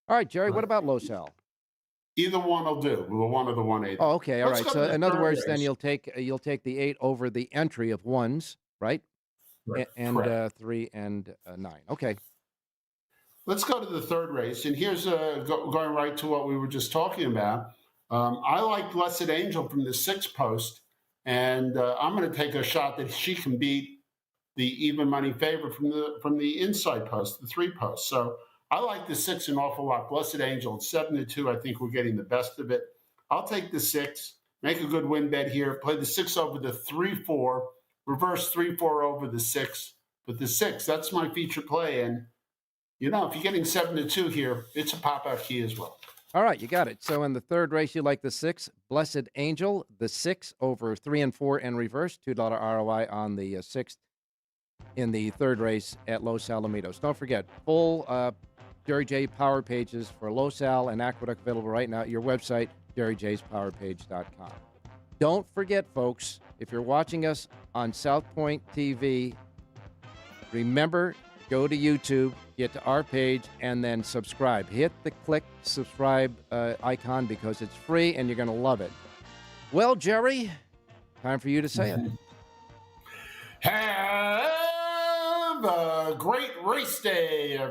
All right, Jerry, what about Los Al? Either one will do. The 1 or the 1-8. Oh, okay, all right. So in other words, then you'll take the 8 over the entry of 1s, right? Right. And 3 and 9. Okay. Let's go to the 3rd race, and here's going right to what we were just talking about. I like Blessed Angel from the 6th post, and I'm going to take a shot that she can beat the even money favorite from the inside post, the 3 post. So I like the 6 an awful lot. Blessed Angel at 7-2. I think we're getting the best of it. I'll take the 6, Make a good win bet here. Play the 6 over the 3-4. Reverse 3-4 over the 6. But the 6, that's my feature play. And, if you're getting 7-2 here, it's a pop-out key as well. All right, you got it. So in the third race, you like the 6, Blessed Angel, the 6 over 3 and 4 and reverse, $2 ROI on the 6th in the third race at Los Alamitos. Don't forget, full Jerry J Power pages for Los Al and Aqueduct available right now at your website, jerryjspowerpage.com. Don't forget, folks, if you're watching us on South Point TV, remember, go to YouTube, get to our page, and then subscribe. Hit the click subscribe icon because it's free and you're going to love it. Well, Jerry, time for you to say it. Have a great race day,